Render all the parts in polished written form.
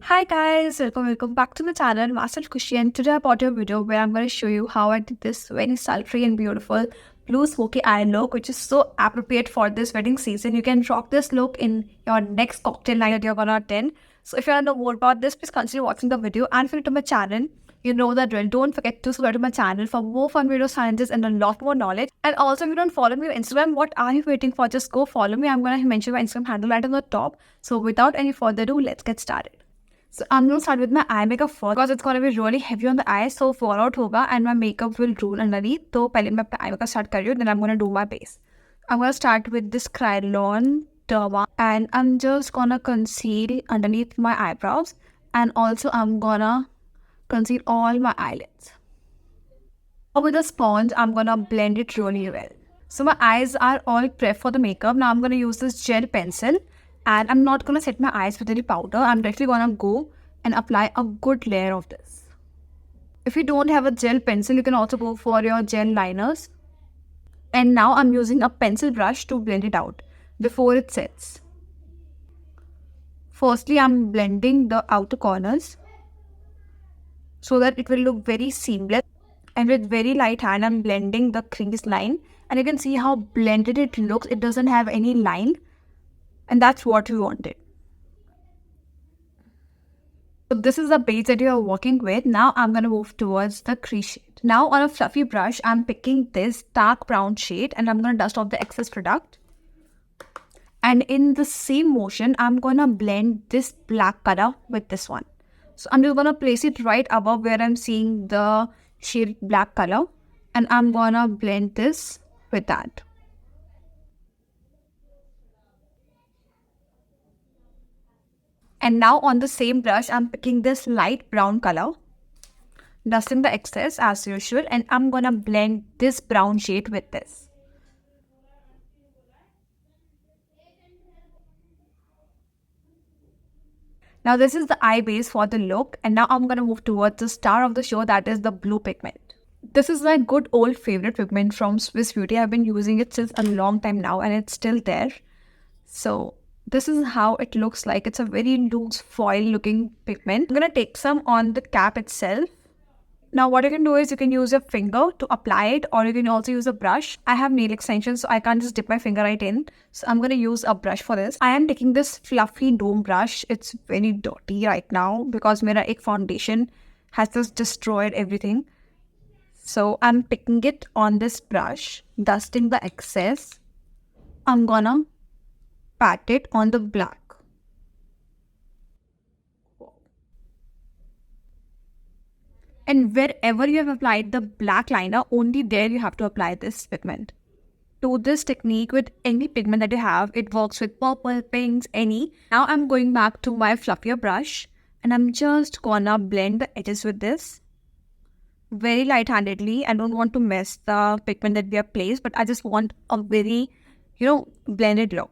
Hi guys, welcome back to the channel. Myself Khushi, and today I brought you a video where I'm going to show you how I did this very sultry and beautiful blue smoky eye look, which is so appropriate for this wedding season. You can rock this look in your next cocktail night that you're gonna attend. So if you want to know more about this, please consider watching the video. And if you're new to my channel, you know the drill. Don't forget to subscribe to my channel for more fun videos, challenges, and a lot more knowledge. And also, if you don't follow me on Instagram, what are you waiting for? Just go follow me. I'm gonna mention my Instagram handle right on the top. So without any further ado, let's get started. So I'm going to start with my eye makeup first because it's going to be really heavy on the eyes. So fallout hoga and my makeup will drool underneath. So पहले मैं अपना eye makeup start कर रही हूँ. Then I'm going to do my base. I'm going to start with this Krylon Derma and I'm just going to conceal underneath my eyebrows. And also I'm going to conceal all my eyelids. Now with a sponge, I'm going to blend it really well. So my eyes are all prepped for the makeup. Now I'm going to use this gel pencil. And I'm not going to set my eyes with any powder. I'm directly going to go and apply a good layer of this. If you don't have a gel pencil, you can also go for your gel liners. And now I'm using a pencil brush to blend it out before it sets. Firstly, I'm blending the outer corners so that it will look very seamless. And with very light hand, I'm blending the crease line. And you can see how blended it looks. It doesn't have any line. And that's what we wanted. So this is the base that you are working with. Now I'm going to move towards the crease shade. Now on a fluffy brush, I'm picking this dark brown shade and I'm going to dust off the excess product. And in the same motion, I'm going to blend this black color with this one. So I'm just going to place it right above where I'm seeing the shade black color. And I'm going to blend this with that. And now on the same brush, I'm picking this light brown color, dusting the excess as usual, and I'm gonna blend this brown shade with this. Now this is the eye base for the look, and now I'm gonna move towards the star of the show, that is the blue pigment. This is my good old favorite pigment from Swiss Beauty. I've been using it since a long time now, and it's still there. So this is how it looks like. It's a very loose foil looking pigment. I'm going to take some on the cap itself. Now what you can do is you can use your finger to apply it, or you can also use a brush. I have nail extensions, so I can't just dip my finger right in. So I'm going to use a brush for this. I am taking this fluffy dome brush. It's very dirty right now because my foundation has just destroyed everything. So I'm picking it on this brush, dusting the excess. I'm gonna pat it on the black. And wherever you have applied the black liner, only there you have to apply this pigment. Do this technique with any pigment that you have. It works with purple, pinks, any. Now I'm going back to my fluffier brush and I'm just gonna blend the edges with this. Very light-handedly. I don't want to mess the pigment that we have placed, but I just want a very, blended look.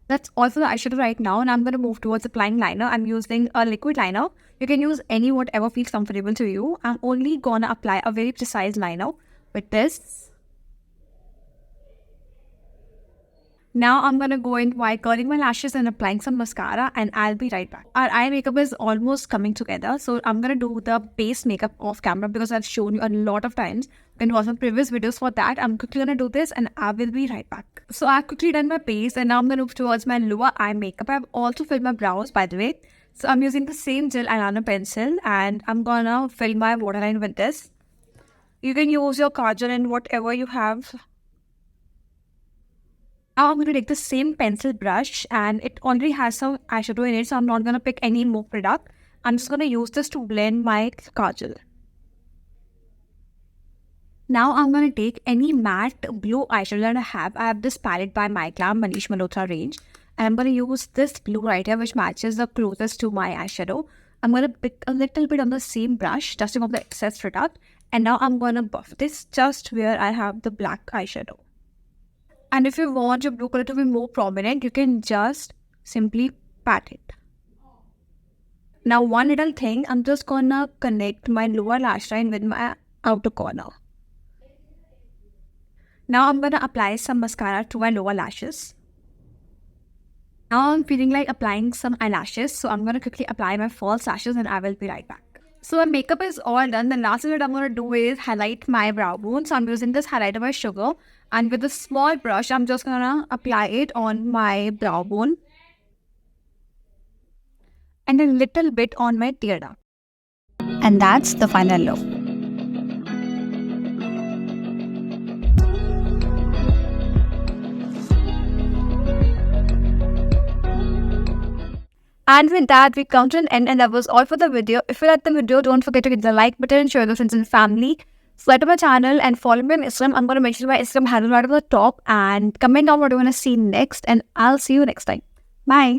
That's all for the eyeshadow right now, and I'm going to move towards applying liner. I'm using a liquid liner. You can use any whatever feels comfortable to you. I'm only going to apply a very precise liner with this. Now I'm going to go in by curling my lashes and applying some mascara, and I'll be right back. Our eye makeup is almost coming together, so I'm going to do the base makeup off camera because I've shown you a lot of times. You can watch my previous videos for that. I'm quickly going to do this and I will be right back. So I've quickly done my base and now I'm going to move towards my lower eye makeup. I've also filled my brows, by the way. So I'm using the same gel eyeliner pencil and I'm going to fill my waterline with this. You can use your kajal and whatever you have. Now I'm going to take the same pencil brush and it already has some eyeshadow in it, so I'm not going to pick any more product. I'm just going to use this to blend my kajal. Now I'm going to take any matte blue eyeshadow that I have. I have this palette by My Glam Manish Malhotra range. And I'm going to use this blue right here which matches the closest to my eyeshadow. I'm going to pick a little bit on the same brush, dusting off the excess product. And now I'm going to buff this just where I have the black eyeshadow. And if you want your blue color to be more prominent, you can just simply pat it. Now one little thing, I'm just going to connect my lower lash line with my outer corner. Now I'm going to apply some mascara to my lower lashes. Now I'm feeling like applying some eyelashes, so I'm gonna quickly apply my false lashes and I will be right back. So my makeup is all done. The last thing that I'm gonna do is highlight my brow bone. So I'm using this highlighter by Sugar, and with a small brush, I'm just gonna apply it on my brow bone and a little bit on my tear duct. And that's the final look. And with that, we come to an end, and that was all for the video. If you liked the video, don't forget to hit the like button and share with your friends and family. Subscribe to my channel and follow me on Instagram. I'm going to mention my Instagram handle right at the top, and comment down what you want to see next, and I'll see you next time. Bye.